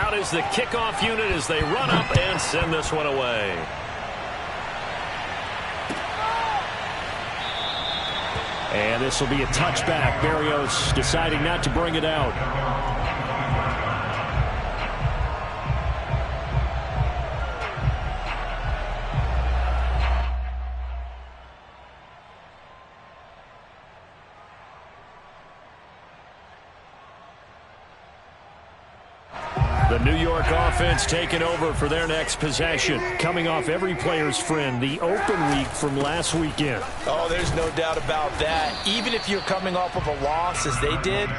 Out is the kickoff unit as they run up and send this one away. And this will be a touchback. Berrios deciding not to bring it out. The New York offense taking over for their next possession. Coming off every player's friend, the open week from last weekend. Oh, there's no doubt about that. Even if you're coming off of a loss as they did,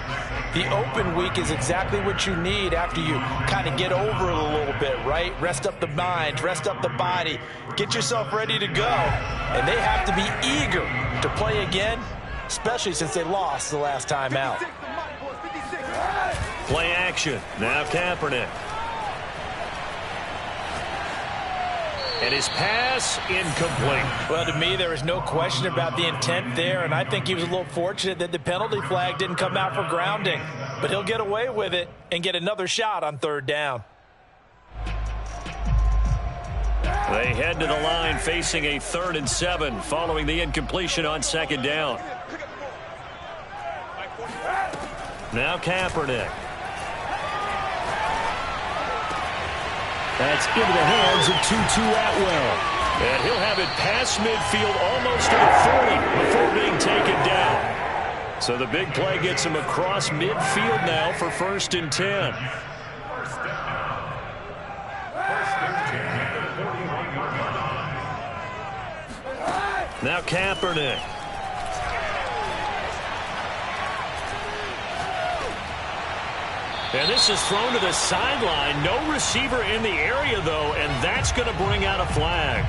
the open week is exactly what you need after you kind of get over it a little bit, right? Rest up the mind, rest up the body, get yourself ready to go. And they have to be eager to play again, especially since they lost the last time out. Play action. Now Kaepernick. And his pass incomplete. Well, to me, there is no question about the intent there, and I think he was a little fortunate that the penalty flag didn't come out for grounding. But he'll get away with it and get another shot on third down. They head to the line facing a 3rd and 7 following the incompletion on 2nd down. Now Kaepernick. That's into the hands of Tutu Atwell. And he'll have it past midfield almost to the 40 before being taken down. So the big play gets him across midfield now for 1st and 10. Now Kaepernick. And this is thrown to the sideline. No receiver in the area, though, and that's going to bring out a flag.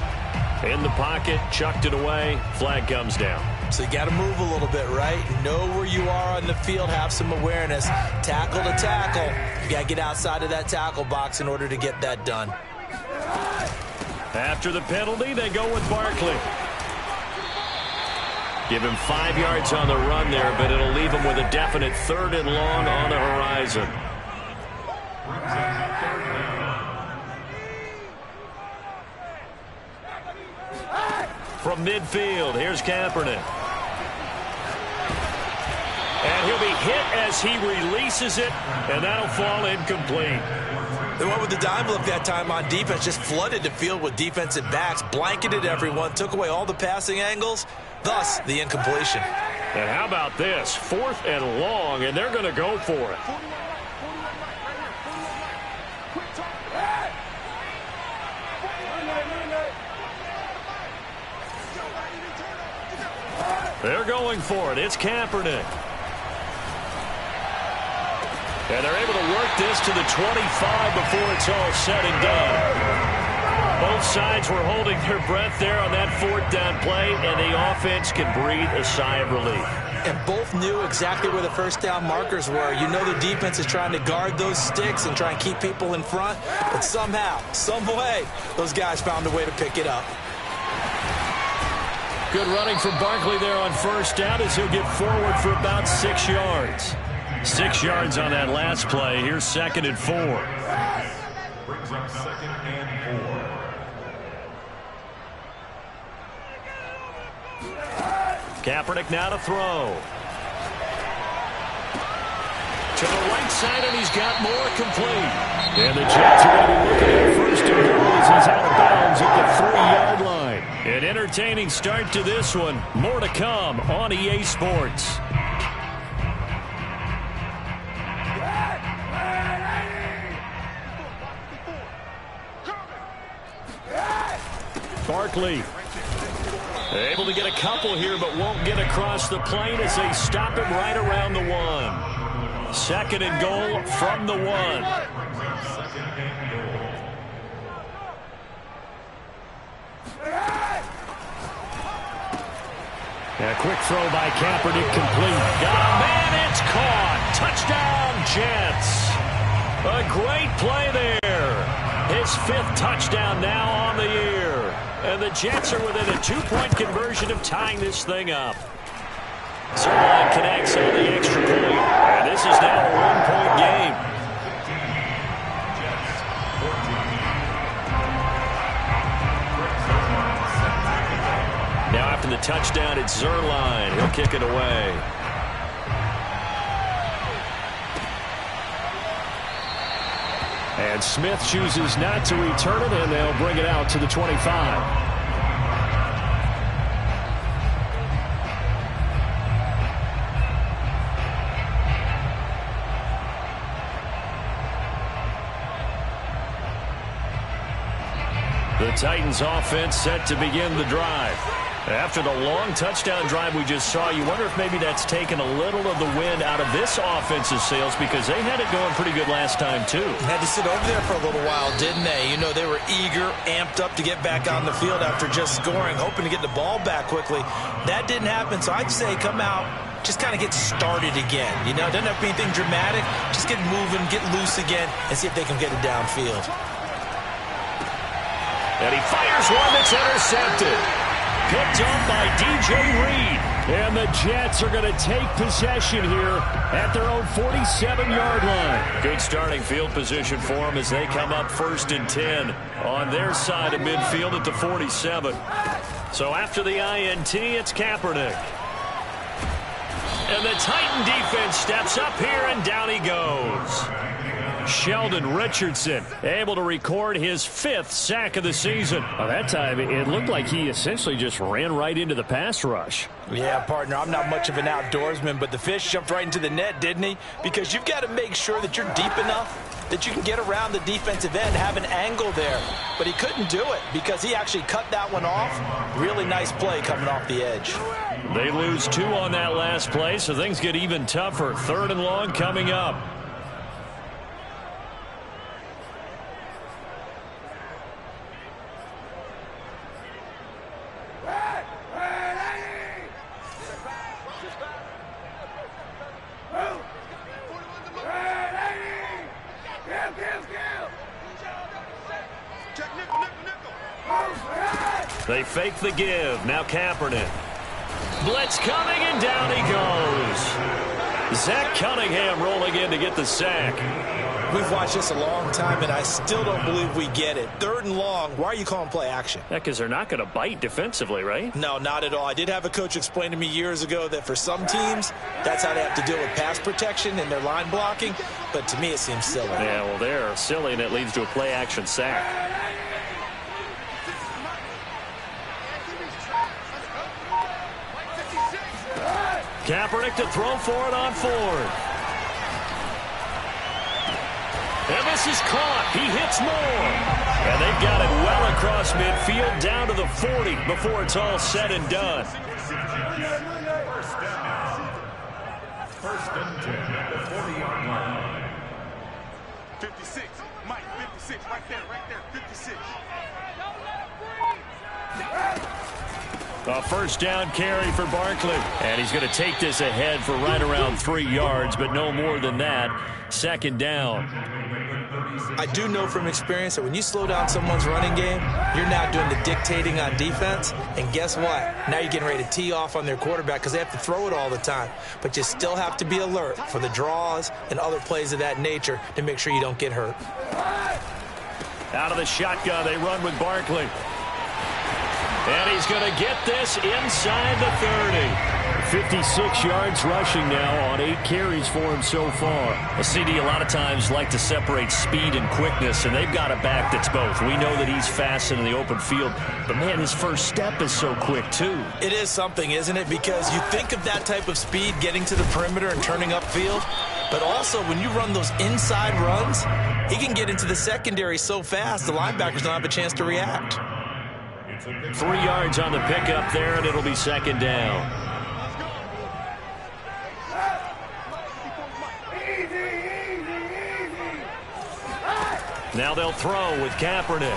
In the pocket, chucked it away. Flag comes down. So you got to move a little bit, right? Know where you are on the field, have some awareness. Tackle to tackle. You got to get outside of that tackle box in order to get that done. After the penalty, they go with Barkley. Give him 5 yards on the run there, but it'll leave him with a definite 3rd and long on the horizon. From midfield, here's Kaepernick. And he'll be hit as he releases it, and that'll fall incomplete. They went with the dime look that time on defense, just flooded the field with defensive backs, blanketed everyone, took away all the passing angles, thus the incompletion. And how about this? 4th and long, and they're going to go for it. They're going for it. It's Kaepernick. And they're able to work this to the 25 before it's all said and done. Both sides were holding their breath there on that 4th down play, and the offense can breathe a sigh of relief. And both knew exactly where the 1st down markers were. You know the defense is trying to guard those sticks and try and keep people in front, but somehow, some way, those guys found a way to pick it up. Good running from Barkley there on 1st down as he'll get forward for about 6 yards. 6 yards on that last play. Here's 2nd and 4. Brings up 2nd and 4. Kaepernick now to throw. To the right side, and he's got more complete. And the Jets are going to be looking at 1st and goal as he's out of bounds at the 3-yard line. An entertaining start to this one. More to come on EA Sports. Barkley able to get a couple here, but won't get across the plane as they stop him right around the 1. 2nd and goal from the 1. A quick throw by Kaepernick complete. Got a man, it's caught. Touchdown, Jets. A great play there. His 5th touchdown now on the year. And the Jets are within a 2-point conversion of tying this thing up. Zerline connects on the extra point. And this is now a 1-point game. It's Zuerlein. He'll kick it away. And Smith chooses not to return it, and they'll bring it out to the 25. The Titans offense set to begin the drive. After the long touchdown drive we just saw, you wonder if maybe that's taken a little of the wind out of this offense's sails, because they had it going pretty good last time too. Had to sit over there for a little while, didn't they? You know, they were eager, amped up to get back on the field after just scoring, hoping to get the ball back quickly. That didn't happen, so I'd say come out, just kind of get started again. You know, doesn't have to be anything dramatic. Just get moving, get loose again, and see if they can get it downfield. And he fires one that's intercepted. Picked up by DJ Reed. And the Jets are going to take possession here at their own 47-yard line. Good starting field position for them as they come up 1st and 10 on their side of midfield at the 47. So after the INT, it's Kaepernick. And the Titan defense steps up here, and down he goes. Sheldon Richardson able to record his 5th sack of the season. Well, that time it looked like he essentially just ran right into the pass rush. Yeah, partner, I'm not much of an outdoorsman, but the fish jumped right into the net, didn't he? Because you've got to make sure that you're deep enough that you can get around the defensive end, have an angle there. But he couldn't do it because he actually cut that one off. Really nice play coming off the edge. They lose 2 on that last play, so things get even tougher. 3rd and long coming up. They fake the give. Now Kaepernick. Blitz coming, and down he goes. Zach Cunningham rolling in to get the sack. We've watched this a long time, and I still don't believe we get it. 3rd and long. Why are you calling play action? Yeah, because they're not going to bite defensively, right? No, not at all. I did have a coach explain to me years ago that for some teams, that's how they have to deal with pass protection and their line blocking. But to me, it seems silly. Yeah, well, they're silly, and it leads to a play action sack. Kaepernick to throw for it on 4th. And this is caught. He hits more. And they've got it well across midfield down to the 40 before it's all said and done. First and 10 at the 40-yard line. 56. Mike, 56. Right there, 56. A first down carry for Barkley. And he's going to take this ahead for right around 3 yards, but no more than that. 2nd down. I do know from experience that when you slow down someone's running game, you're now doing the dictating on defense. And guess what? Now you're getting ready to tee off on their quarterback because they have to throw it all the time. But you still have to be alert for the draws and other plays of that nature to make sure you don't get hurt. Out of the shotgun, they run with Barkley. And he's going to get this inside the 30. 56 yards rushing now on 8 carries for him so far. A CD a lot of times like to separate speed and quickness, and they've got a back that's both. We know that he's fast in the open field, but man, his first step is so quick too. It is something, isn't it? Because you think of that type of speed getting to the perimeter and turning upfield, but also when you run those inside runs, he can get into the secondary so fast the linebackers don't have a chance to react. 3 yards on the pickup there, and it'll be 2nd down. Now they'll throw with Kaepernick.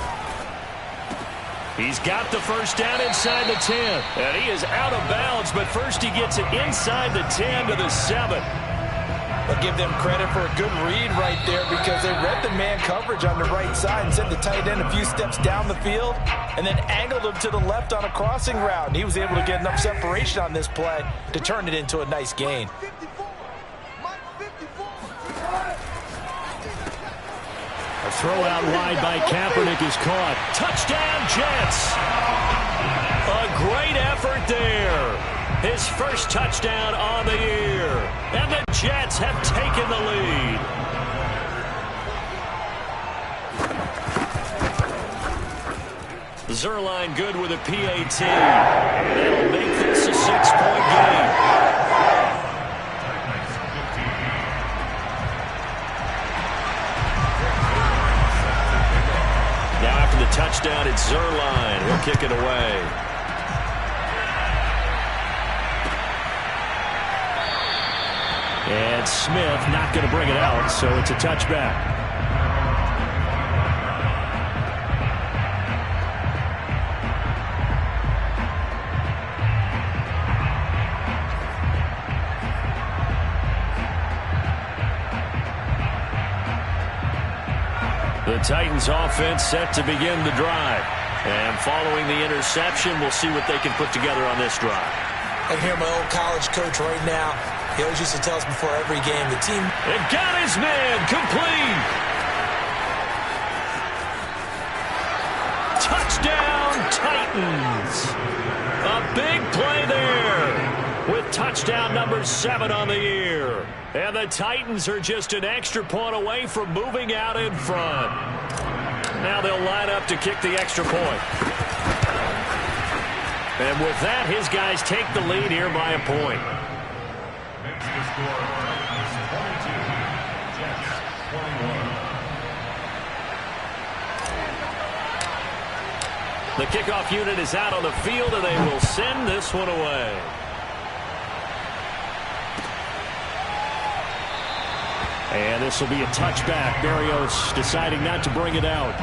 He's got the first down inside the 10. And he is out of bounds, but first he gets it inside the 10 to the 7. I'll give them credit for a good read right there because they read the man coverage on the right side and sent the tight end a few steps down the field and then angled him to the left on a crossing route. And he was able to get enough separation on this play to turn it into a nice gain. A throw out wide by Kaepernick is caught. Touchdown, Jets! A great effort there. His first touchdown on the year. And the Jets have taken the lead. Zuerlein good with a PAT. That'll make this a 6-point game. Now after the touchdown, it's Zuerlein. He'll kick it away. And Smith not going to bring it out, so it's a touchback. The Titans offense set to begin the drive. And following the interception, we'll see what they can put together on this drive. I can hear my old college coach right now. He always used to tell us before every game, the team... It got his man complete. Touchdown, Titans. A big play there with touchdown number 7 on the year. And the Titans are just an extra point away from moving out in front. Now they'll line up to kick the extra point. And with that, his guys take the lead here by a point. Next to score is 22. Jets 21. The kickoff unit is out on the field, and they will send this one away. And this will be a touchback. Berrios deciding not to bring it out.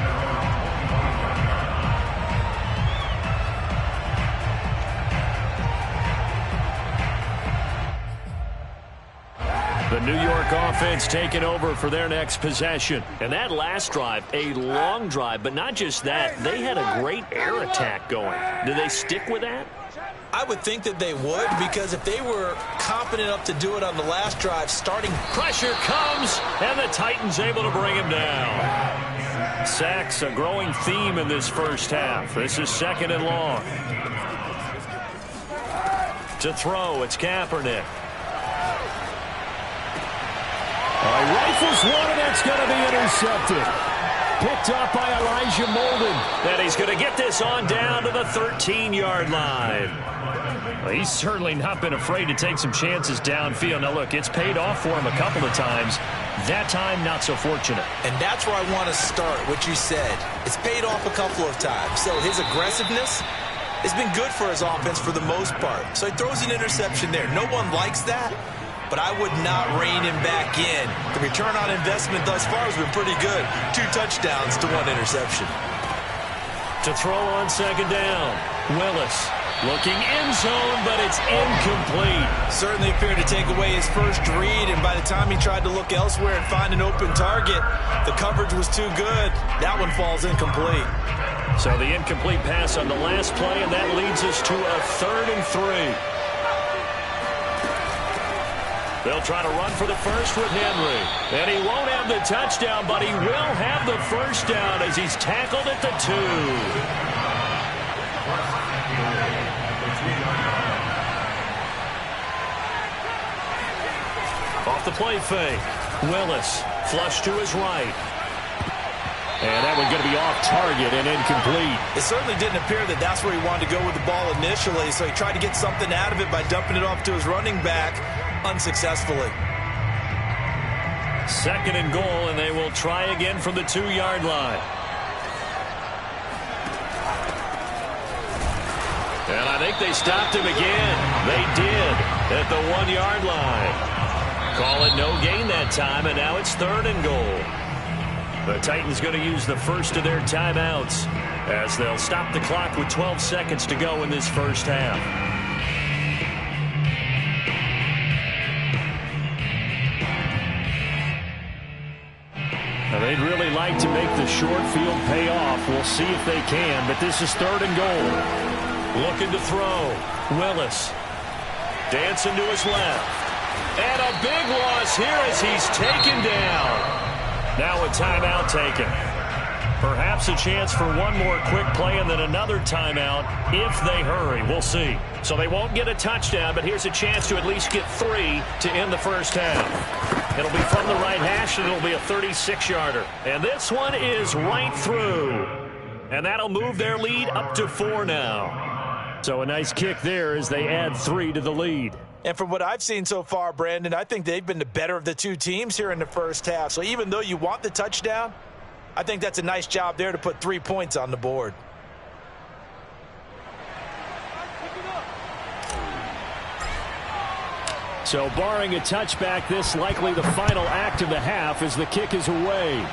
The New York offense taking over for their next possession. And that last drive, a long drive, but not just that. They had a great air attack going. Do they stick with that? I would think that they would, because if they were confident enough to do it on the last drive, starting... Pressure comes, and the Titans able to bring him down. Sacks, a growing theme in this first half. This is 2nd and long. To throw, it's Kaepernick. Rifles one, and that's going to be intercepted. Picked up by Elijah Molden. And he's going to get this on down to the 13-yard line. Well, he's certainly not been afraid to take some chances downfield. Now, look, it's paid off for him a couple of times. That time, not so fortunate. And that's where I want to start, what you said. It's paid off a couple of times. So his aggressiveness has been good for his offense for the most part. So he throws an interception there. No one likes that, but I would not rein him back in. The return on investment thus far has been pretty good. 2 touchdowns to 1 interception. To throw on 2nd down, Willis. Looking end zone, but it's incomplete. Certainly appeared to take away his first read, and by the time he tried to look elsewhere and find an open target, the coverage was too good. That one falls incomplete. So the incomplete pass on the last play, and that leads us to a 3rd and 3. They'll try to run for the first with Henry. And he won't have the touchdown, but he will have the first down as he's tackled at the 2. Off the play fake. Willis, flush to his right. And that one's going to be off target and incomplete. It certainly didn't appear that that's where he wanted to go with the ball initially, so he tried to get something out of it by dumping it off to his running back unsuccessfully. 2nd and goal, and they will try again from the 2-yard line. And I think they stopped him again. They did at the 1-yard line. Call it no gain that time, and now it's 3rd and goal. The Titans going to use the first of their timeouts as they'll stop the clock with 12 seconds to go in this first half. Now they'd really like to make the short field pay off. We'll see if they can, but this is 3rd and goal. Looking to throw. Willis. Dancing to his left. And a big loss here as he's taken down. Now a timeout taken. Perhaps a chance for one more quick play and then another timeout if they hurry. We'll see. So they won't get a touchdown, but here's a chance to at least get 3 to end the first half. It'll be from the right hash, and it'll be a 36-yarder. And this one is right through. And that'll move their lead up to 4 now. So a nice kick there as they add 3 to the lead. And from what I've seen so far, Brandon, I think they've been the better of the two teams here in the first half. So even though you want the touchdown, I think that's a nice job there to put 3 points on the board. So barring a touchback, this likely the final act of the half as the kick is away.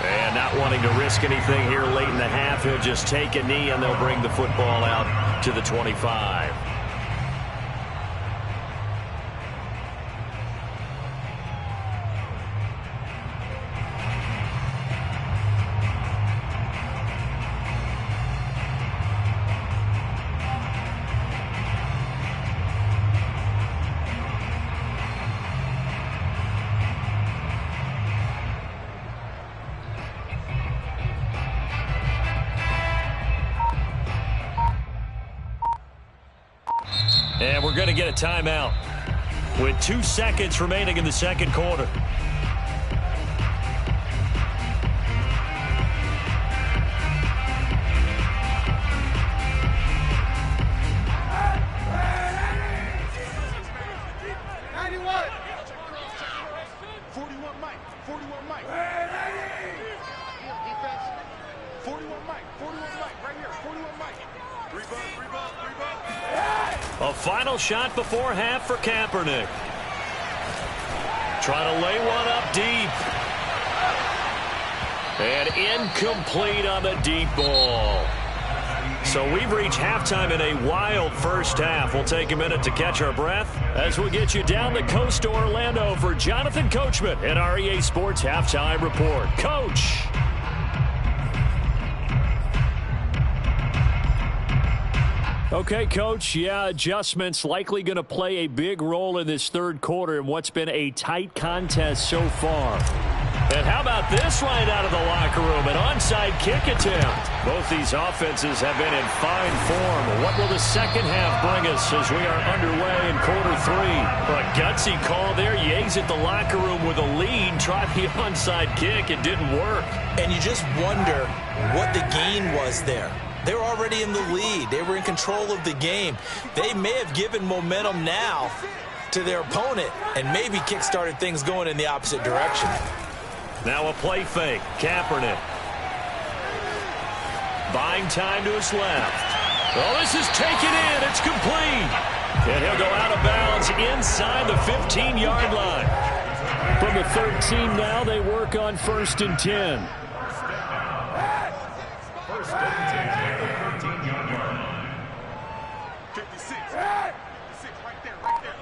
And not wanting to risk anything here late in the half, he'll just take a knee and they'll bring the football out to the 25. And we're going to get a timeout with 2 seconds remaining in the second quarter. A final shot before half for Kaepernick. Trying to lay one up deep. And incomplete on the deep ball. So we've reached halftime in a wild first half. We'll take a minute to catch our breath as we get you down the coast to Orlando for Jonathan Coachman at our EA Sports Halftime Report. Coach. Okay, Coach, yeah, adjustments likely going to play a big role in this third quarter in what's been a tight contest so far. And how about this right out of the locker room, an onside kick attempt. Both these offenses have been in fine form. What will the second half bring us as we are underway in quarter 3? A gutsy call there. Yates at the locker room with a lead. Tried the onside kick. It didn't work. And you just wonder what the gain was there. They were already in the lead. They were in control of the game. They may have given momentum now to their opponent and maybe kick-started things going in the opposite direction. Now a play fake. Kaepernick. Buying time to his left. Oh, this is taken in. It's complete. And he'll go out of bounds inside the 15-yard line. From the 13 now, they work on 1st and 10. First and 10 at the 13-yard line. 56. 56, right there,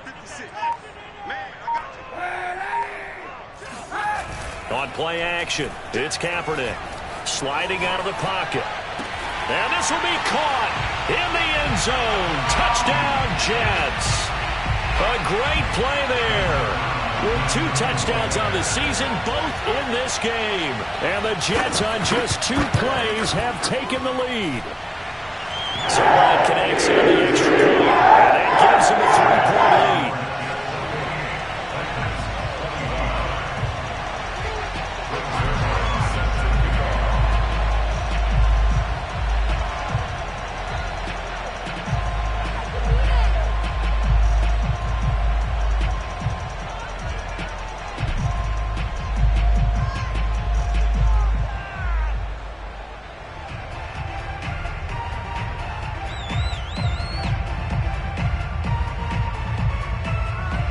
56. Man, I got you. On play action, it's Kaepernick sliding out of the pocket. And this will be caught in the end zone. Touchdown, Jets. A great play there. With 2 touchdowns on the season, both in this game. And the Jets on just 2 plays have taken the lead. So Ryan connects on the extra point. And that gives him a 3-point lead.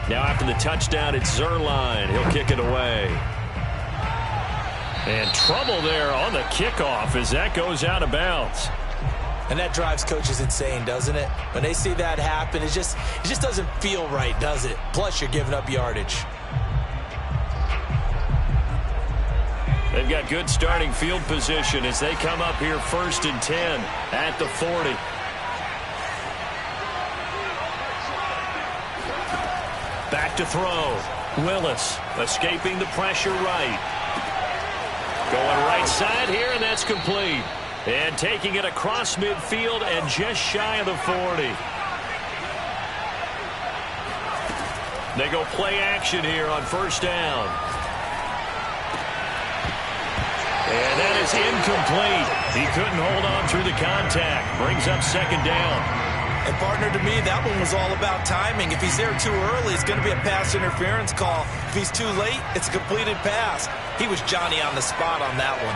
Now after the touchdown, it's Zuerlein. He'll kick it away. And trouble there on the kickoff as that goes out of bounds. And that drives coaches insane, doesn't it? When they see that happen, it just doesn't feel right, does it? Plus, you're giving up yardage. They've got good starting field position as they come up here 1st and 10 at the 40. Back to throw. Willis escaping the pressure right. Going right side here, and that's complete. And taking it across midfield and just shy of the 40. They go play action here on first down. And that is incomplete. He couldn't hold on through the contact. Brings up second down. And partner, to me, that one was all about timing. If he's there too early, it's going to be a pass interference call. If he's too late, it's a completed pass. He was Johnny on the spot on that one.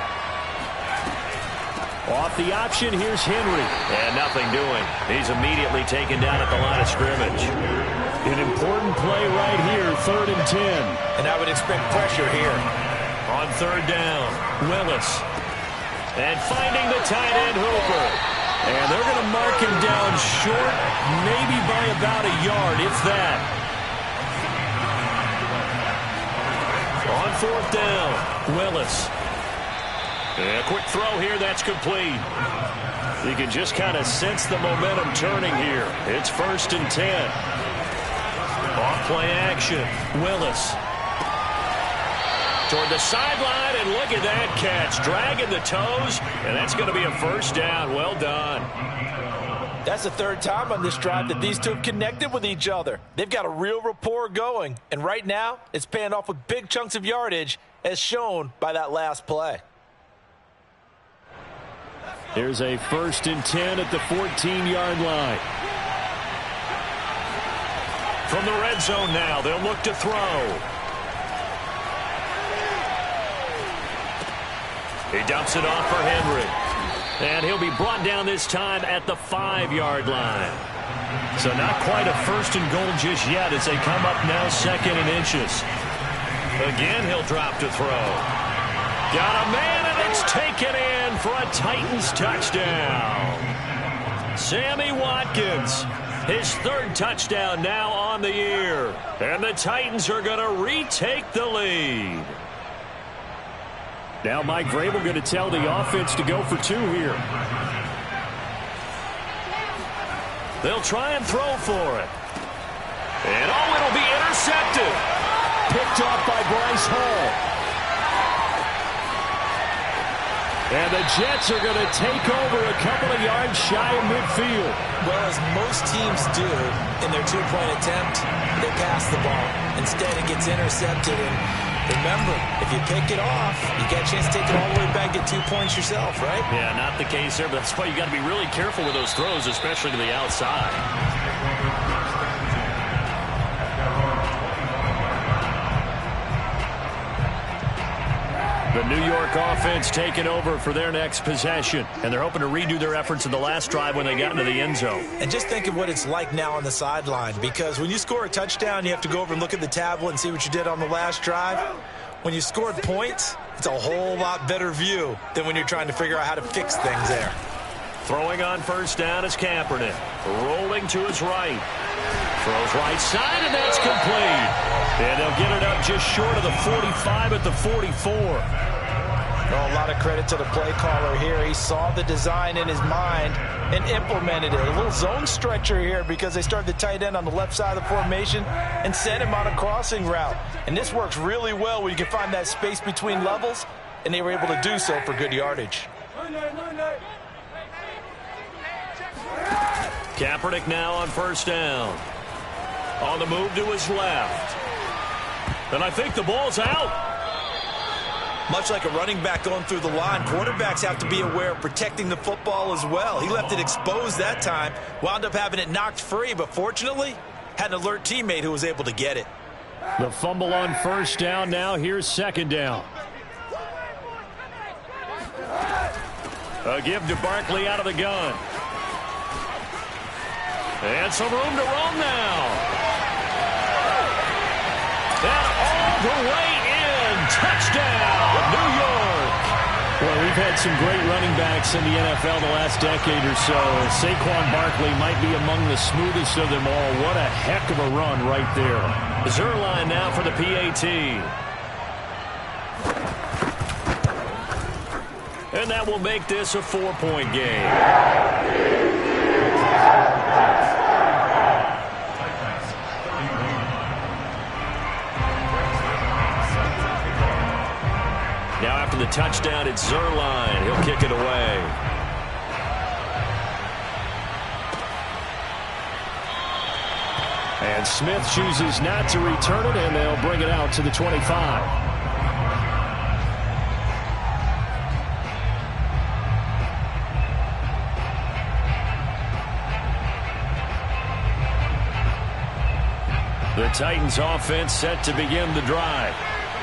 Off the option, here's Henry. And nothing doing. He's immediately taken down at the line of scrimmage. An important play right here, 3rd and 10. And I would expect pressure here. On third down, Willis. And finding the tight end, Hooper. And they're going to mark him down short, maybe by about a yard, if that. On 4th down, Willis. And a quick throw here, that's complete. You can just kind of sense the momentum turning here. It's 1st and 10. Off play action, Willis. Toward the sideline, and look at that catch. Dragging the toes, and that's going to be a first down. Well done. That's the 3rd time on this drive that these two have connected with each other. They've got a real rapport going, and right now it's paying off with big chunks of yardage, as shown by that last play. Here's a 1st and 10 at the 14-yard line. From the red zone now, they'll look to throw. He dumps it off for Henry. And he'll be brought down this time at the 5-yard line. So not quite a 1st and goal just yet as they come up now 2nd and inches. Again, he'll drop to throw. Got a man, and it's taken in for a Titans touchdown. Sammy Watkins, his 3rd touchdown now on the year. And the Titans are going to retake the lead. Now Mike Vrabel going to tell the offense to go for 2 here. They'll try and throw for it. And it'll be intercepted. Picked off by Bryce Hall. And the Jets are going to take over a couple of yards shy of midfield. Well, as most teams do in their 2-point attempt, they pass the ball. Instead, it gets intercepted. And remember, if you pick it off, you get a chance to take it all the way back, get 2 points yourself, right? Yeah, not the case there, but that's why you got to be really careful with those throws, especially to the outside. The New York offense taking over for their next possession, and they're hoping to redo their efforts in the last drive when they got into the end zone. And just think of what it's like now on the sideline, because when you score a touchdown, you have to go over and look at the tablet and see what you did on the last drive. When you scored points, it's a whole lot better view than when you're trying to figure out how to fix things there. Throwing on first down is Kaepernick. Rolling to his right. Throws right side, and that's complete. And they'll get it up just short of the 45 at the 44. Well, a lot of credit to the play caller here. He saw the design in his mind and implemented it. A little zone stretcher here because they started the tight end on the left side of the formation and sent him on a crossing route. And this works really well when you can find that space between levels, and they were able to do so for good yardage. Kaepernick now on first down. On the move to his left. And I think the ball's out. Much like a running back going through the line, quarterbacks have to be aware of protecting the football as well. He left it exposed that time, wound up having it knocked free, but fortunately, had an alert teammate who was able to get it. The fumble on first down now. Here's 2nd down. A give to Barkley out of the gun. And some room to roam now. And all the way in. Touchdown, New York. Well, we've had some great running backs in the NFL the last decade or so. Saquon Barkley might be among the smoothest of them all. What a heck of a run right there. Zuerlein now for the PAT. And that will make this a 4-point game. after the touchdown, it's Zuerlein. He'll kick it away. And Smith chooses not to return it, and they'll bring it out to the 25. The Titans offense set to begin the drive.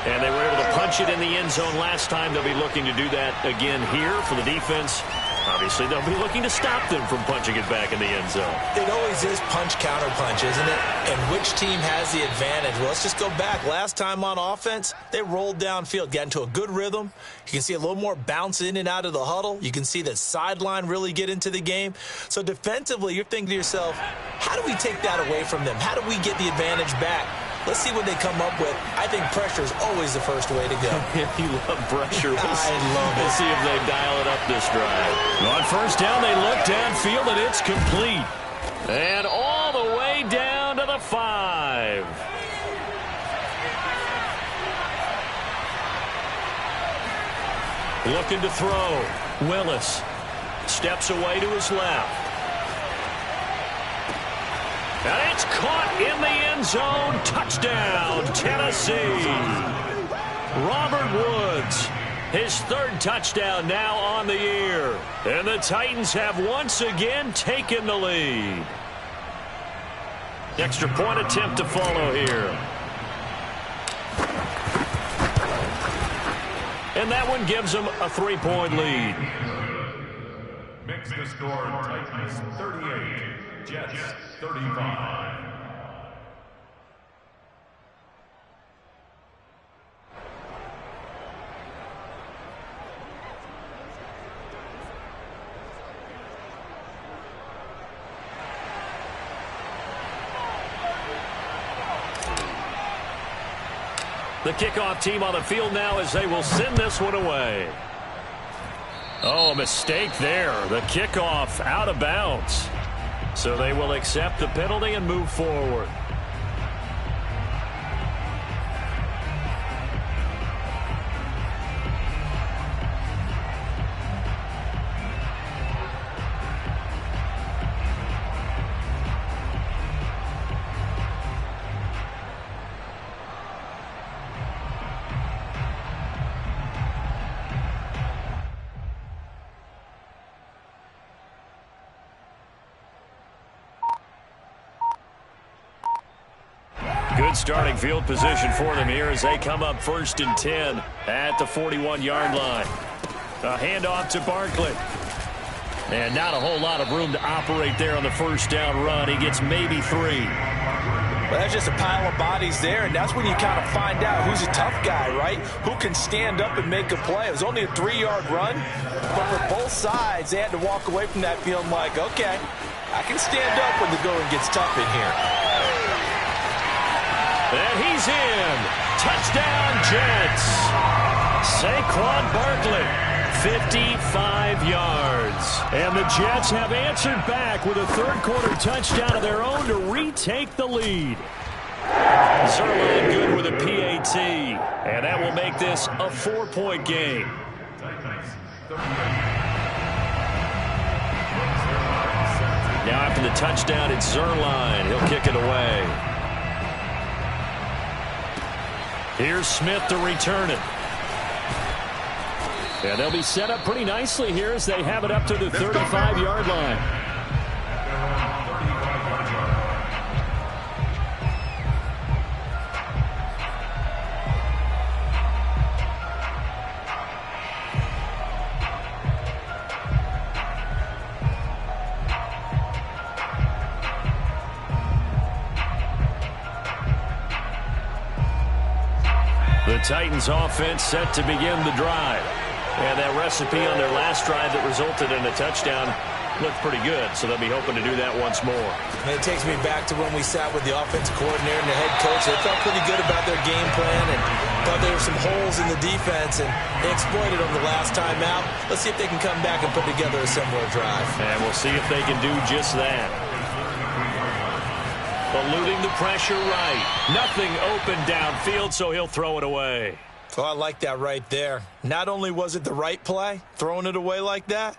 And they were able to punch it in the end zone last time. They'll be looking to do that again here for the defense. Obviously, they'll be looking to stop them from punching it back in the end zone. It always is punch-counter-punch, isn't it? And which team has the advantage? Well, let's just go back. Last time on offense, they rolled downfield, got into a good rhythm. You can see a little more bounce in and out of the huddle. You can see the sideline really get into the game. So defensively, you're thinking to yourself, how do we take that away from them? How do we get the advantage back? Let's see what they come up with. I think pressure is always the first way to go. You love pressure. I love it. We'll see if they dial it up this drive. On first down, they look downfield, and it's complete. And all the way down to the 5. Looking to throw. Willis steps away to his left. And it's caught in the end zone. Touchdown, Tennessee. Robert Woods, his third touchdown now on the year. And the Titans have once again taken the lead. Extra point attempt to follow here. And that one gives them a 3-point lead. Makes the score Titans 38, Jets 35. The kickoff team on the field now as they will send this one away. Oh, a mistake there. The kickoff out of bounds. So they will accept the penalty and move forward. Good starting field position for them here as they come up 1st and 10 at the 41-yard line. A handoff to Barkley. And not a whole lot of room to operate there on the first down run. He gets maybe 3. Well, that's just a pile of bodies there, and that's when you kind of find out who's a tough guy, right? Who can stand up and make a play. It was only a 3-yard run, but for both sides, they had to walk away from that feeling like, okay, I can stand up when the going gets tough in here. And he's in. Touchdown, Jets. Saquon Barkley, 55 yards. And the Jets have answered back with a third-quarter touchdown of their own to retake the lead. Zuerlein good with a PAT. And that will make this a 4-point game. Now after the touchdown, it's Zuerlein. He'll kick it away. Here's Smith to return it. Yeah, they'll be set up pretty nicely here as they have it up to the 35-yard line. The Titans offense set to begin the drive. And that recipe on their last drive that resulted in a touchdown looked pretty good, so they'll be hoping to do that once more. And it takes me back to when we sat with the offensive coordinator and the head coach. They felt pretty good about their game plan and thought there were some holes in the defense, and they exploited them the last time out. Let's see if they can come back and put together a similar drive. And we'll see if they can do just that. Eluding the pressure right. Nothing open downfield, so he'll throw it away. Oh, I like that right there. Not only was it the right play, throwing it away like that,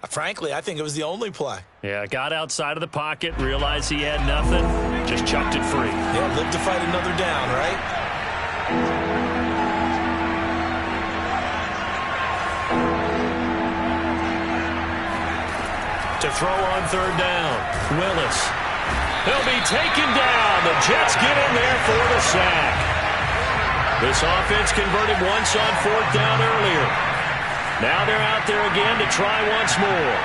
frankly, I think it was the only play. Yeah, got outside of the pocket, realized he had nothing, just chucked it free. Yeah, live to fight another down, right? To throw on third down, Willis. He'll be taken down. The Jets get in there for the sack. This offense converted once on fourth down earlier. Now they're out there again to try once more.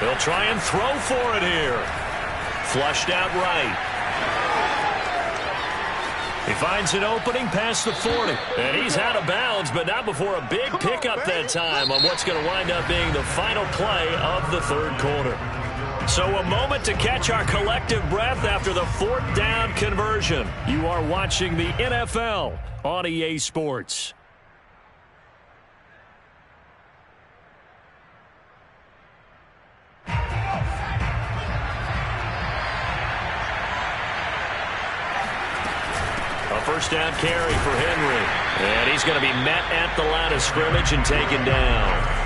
They'll try and throw for it here. Flushed out right. He finds an opening past the 40. And he's out of bounds, but not before a big pickup that time on what's going to wind up being the final play of the third quarter. So a moment to catch our collective breath after the fourth down conversion. You are watching the NFL on EA Sports. A first down carry for Henry. And he's going to be met at the line of scrimmage and taken down.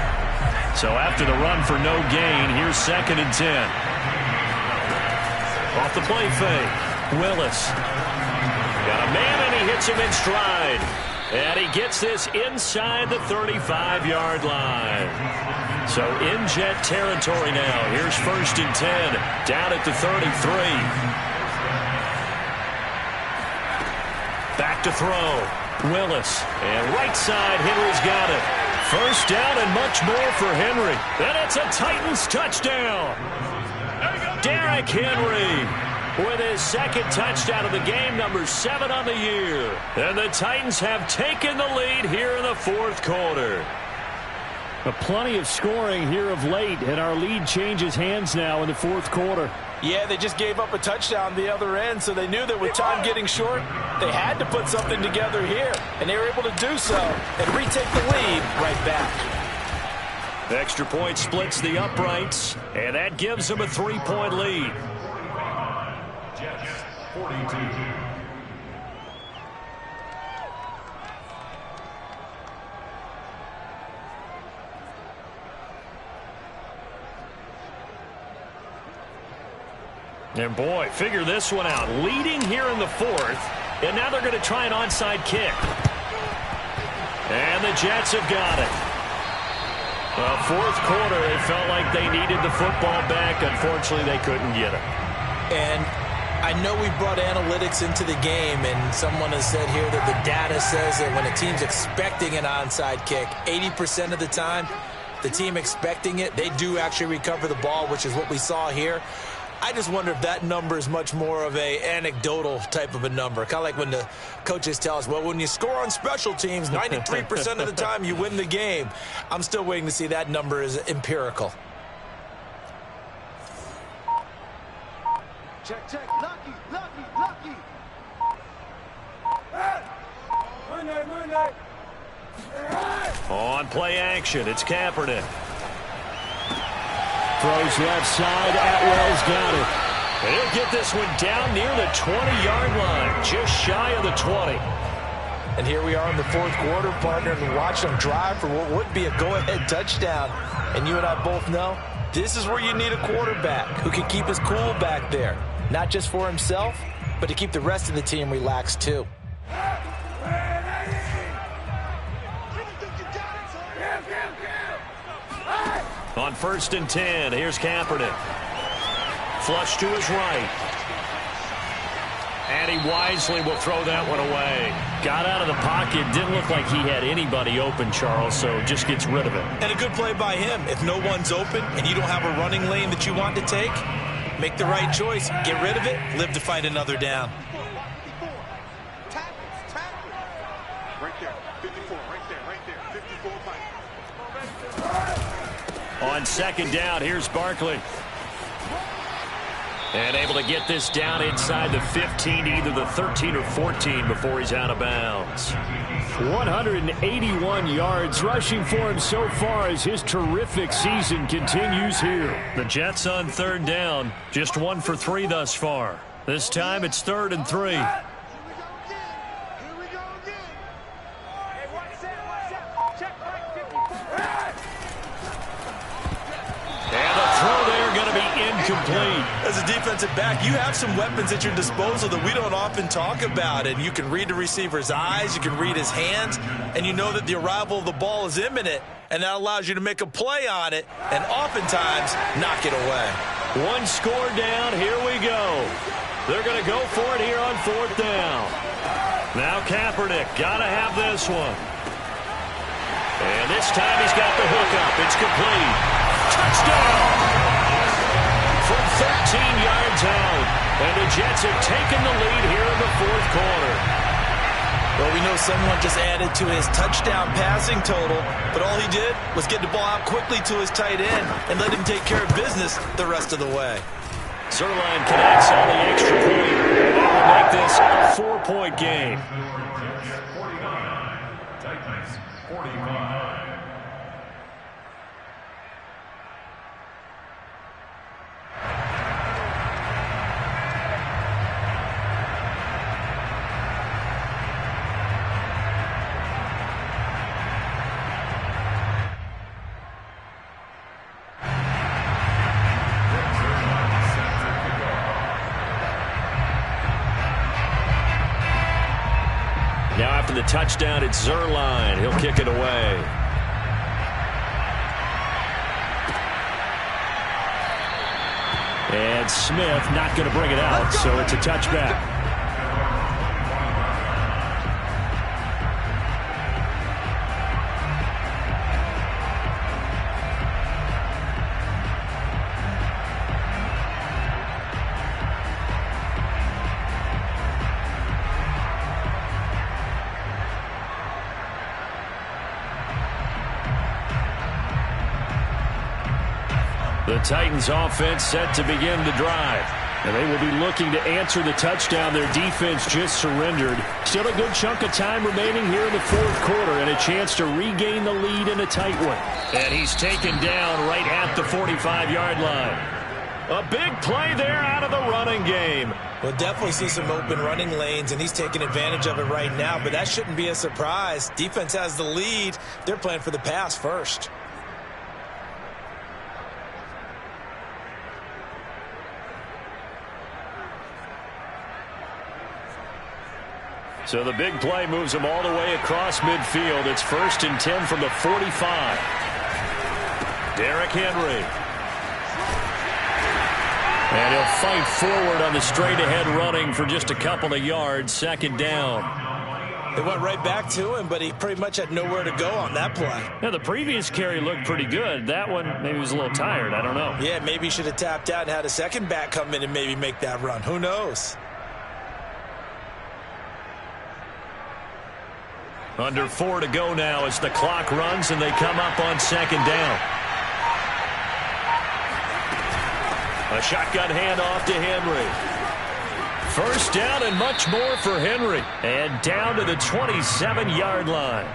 So after the run for no gain, here's 2nd and 10. Off the play fake, Willis. Got a man and he hits him in stride. And he gets this inside the 35-yard line. So in Jet territory now. Here's 1st and 10 down at the 33. Back to throw. Willis. And right side, Henry's got it. First down and much more for Henry. And it's a Titans touchdown. Derrick Henry with his 2nd touchdown of the game, number 7 on the year. And the Titans have taken the lead here in the fourth quarter. Plenty of scoring here of late, and our lead changes hands now in the fourth quarter. Yeah, they just gave up a touchdown the other end, so they knew that with time getting short, they had to put something together here, and they were able to do so and retake the lead right back. The extra point splits the uprights, and that gives them a 3-point lead. Jets 42. And boy, figure this one out. Leading here in the fourth, and now they're going to try an onside kick. And the Jets have got it. Well, fourth quarter, they felt like they needed the football back. Unfortunately, they couldn't get it. And I know we brought analytics into the game, and someone has said here that the data says that when a team's expecting an onside kick, 80% of the time, the team expecting it, they do actually recover the ball, which is what we saw here. I just wonder if that number is much more of a anecdotal type of a number. Kind of like when the coaches tell us, well, when you score on special teams, 93% of the time you win the game. I'm still waiting to see that number is empirical. Check, check. Lucky, lucky, lucky. On play action, it's Kaepernick. Throws left side, Atwell's got it. And he'll get this one down near the 20-yard line, just shy of the 20. And here we are in the fourth quarter, partner, and watch them drive for what would be a go-ahead touchdown. And you and I both know this is where you need a quarterback who can keep his cool back there. Not just for himself, but to keep the rest of the team relaxed too. On 1st and 10, here's Kaepernick. Flush to his right. And he wisely will throw that one away. Got out of the pocket. Didn't look like he had anybody open, Charles, so just gets rid of it. And a good play by him. If no one's open and you don't have a running lane that you want to take, make the right choice. Get rid of it. Live to fight another down. Right there, 54, right there, 54 fight. On 2nd down, here's Barkley. And able to get this down inside the 15, either the 13 or 14 before he's out of bounds. 181 yards rushing for him so far as his terrific season continues here. The Jets on 3rd down, just 1 for 3 thus far. This time it's 3rd and 3. Incomplete. As a defensive back, you have some weapons at your disposal that we don't often talk about, and you can read the receiver's eyes, you can read his hands, and you know that the arrival of the ball is imminent, and that allows you to make a play on it and oftentimes knock it away. One score down. Here we go. They're going to go for it here on 4th down. Now Kaepernick got to have this one. And this time he's got the hook up. It's complete. Touchdown! From 13 yards out. And the Jets have taken the lead here in the 4th quarter. Well, we know someone just added to his touchdown passing total, but all he did was get the ball out quickly to his tight end and let him take care of business the rest of the way. Zuerlein connects on the extra point. That will make this a 4-point game. 49. Titans 45. Now after the touchdown, it's Zuerlein. He'll kick it away. And Smith not going to bring it out, so it's a touchback. The Titans offense set to begin the drive. And they will be looking to answer the touchdown their defense just surrendered. Still a good chunk of time remaining here in the 4th quarter and a chance to regain the lead in a tight one. And he's taken down right at the 45-yard line. A big play there out of the running game. We'll definitely see some open running lanes, and he's taking advantage of it right now, but that shouldn't be a surprise. Defense has the lead. They're playing for the pass first. So the big play moves him all the way across midfield. It's 1st and 10 from the 45. Derrick Henry. And he'll fight forward on the straight-ahead running for just a couple of yards. 2nd down. They went right back to him, but he pretty much had nowhere to go on that play. Now, the previous carry looked pretty good. That one, maybe was a little tired. I don't know. Yeah, maybe he should have tapped out and had a second back come in and maybe make that run. Who knows? Under 4 to go now as the clock runs and they come up on 2nd down. A shotgun handoff to Henry. 1st down and much more for Henry. And down to the 27-yard line.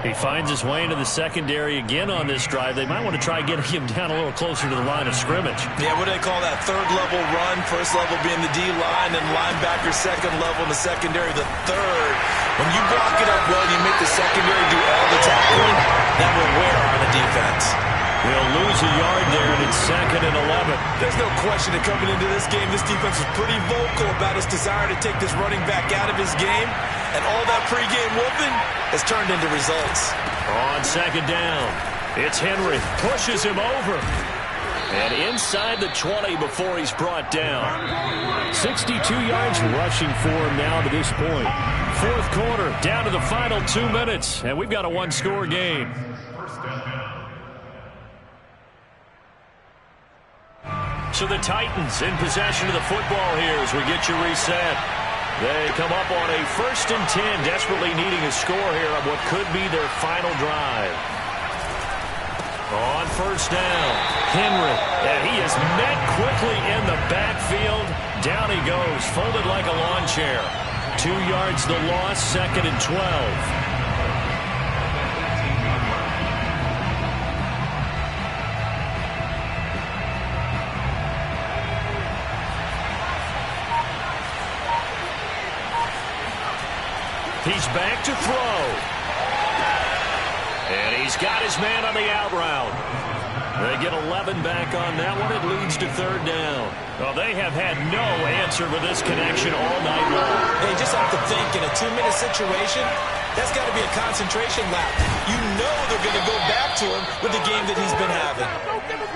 He finds his way into the secondary again on this drive. They might want to try getting him down a little closer to the line of scrimmage. Yeah, what do they call that? 3rd level run. 1st level being the D-line, and linebacker 2nd level in the secondary, the 3rd. When you block it up well, you make the secondary do all the tackling, that will wear on the defense. They'll lose a yard there, and it's 2nd and 11. There's no question that coming into this game, this defense was pretty vocal about its desire to take this running back out of his game, and all that pregame whooping has turned into results. On 2nd down, it's Henry. Pushes him over. And inside the 20 before he's brought down. 62 yards rushing for him now to this point. 4th quarter, down to the final 2 minutes, and we've got a one-score game. So the Titans in possession of the football here as we get you reset. They come up on a 1st and 10, desperately needing a score here on what could be their final drive. On 1st down, Henry, and he is met quickly in the backfield. Down he goes, folded like a lawn chair. 2 yards the loss, 2nd and 12. He's back to throw. And he's got his man on the out route. They get 11 back on that one. It leads to third down. Well, they have had no answer for this connection all night long. They just have to think in a 2-minute situation, that's got to be a concentration lap. You know they're going to go back to him with the game that he's been having.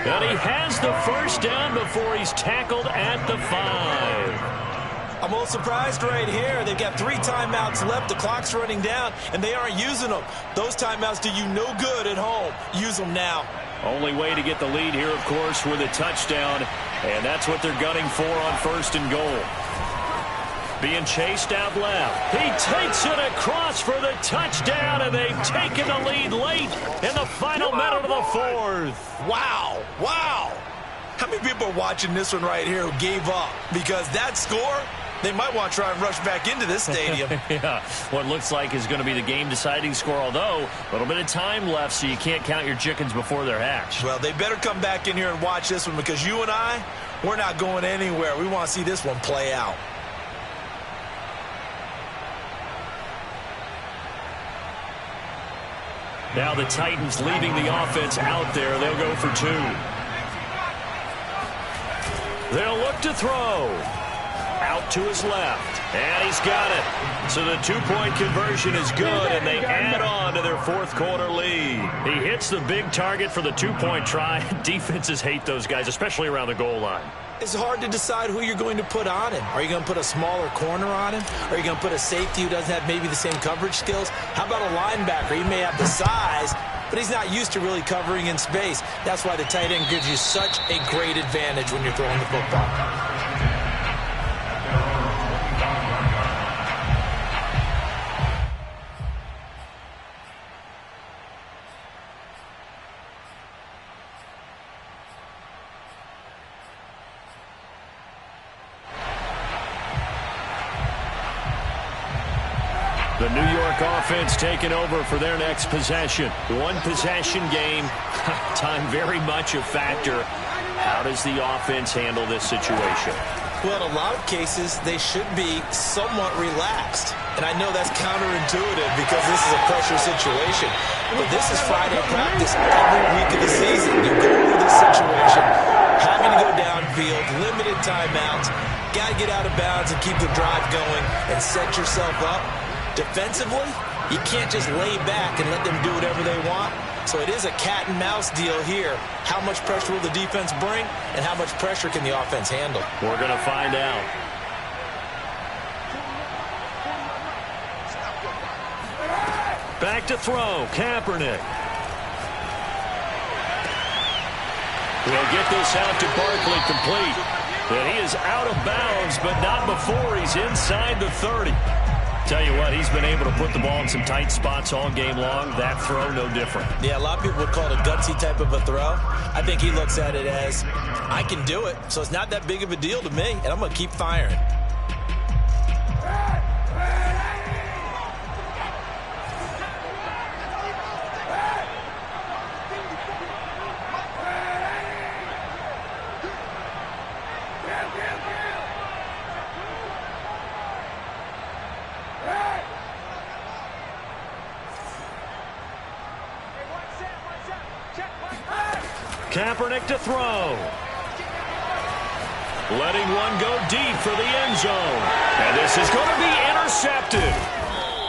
And he has the first down before he's tackled at the 5. I'm a little surprised right here. They've got 3 timeouts left. The clock's running down, and they aren't using them. Those timeouts do you no good at home. Use them now. Only way to get the lead here, of course, with a touchdown. And that's what they're gunning for on first and goal. Being chased out left. He takes it across for the touchdown, and they've taken the lead late in the final minute of the 4th. Wow. Wow. How many people are watching this one right here who gave up? Because that score, they might want to try and rush back into this stadium. Yeah, what looks like is going to be the game-deciding score, although a little bit of time left, so you can't count your chickens before they're hatched. Well, they better come back in here and watch this one, because you and I, we're not going anywhere. We want to see this one play out. Now the Titans leaving the offense out there. They'll go for 2. They'll look to throw. Out to his left. And he's got it. So the 2-point conversion is good, and they add on to their 4th quarter lead. He hits the big target for the 2-point try. Defenses hate those guys, especially around the goal line. It's hard to decide who you're going to put on him. Are you going to put a smaller corner on him? Are you going to put a safety who doesn't have maybe the same coverage skills? How about a linebacker? He may have the size, but he's not used to really covering in space. That's why the tight end gives you such a great advantage when you're throwing the football. The New York offense taking over for their next possession. 1-possession game. Time very much a factor. How does the offense handle this situation? Well, in a lot of cases, they should be somewhat relaxed. And I know that's counterintuitive because this is a pressure situation. But this is Friday practice every week of the season. You go into this situation, having to go downfield, limited timeouts, got to get out of bounds and keep the drive going and set yourself up. Defensively, you can't just lay back and let them do whatever they want. So it is a cat and mouse deal here. How much pressure will the defense bring, and how much pressure can the offense handle? We're going to find out. Back to throw, Kaepernick. We'll get this out to Barkley complete. And he is out of bounds, but not before he's inside the 30. Tell you what, he's been able to put the ball in some tight spots all game long. That throw, no different. Yeah, a lot of people would call it a gutsy type of a throw. I think he looks at it as, I can do it, so it's not that big of a deal to me, and I'm going to keep firing. Kaepernick to throw. Letting one go deep for the end zone. And this is going to be intercepted.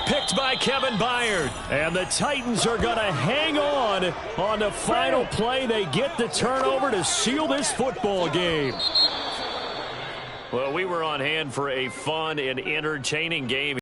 Picked by Kevin Byard. And the Titans are going to hang on the final play. They get the turnover to seal this football game. Well, we were on hand for a fun and entertaining game.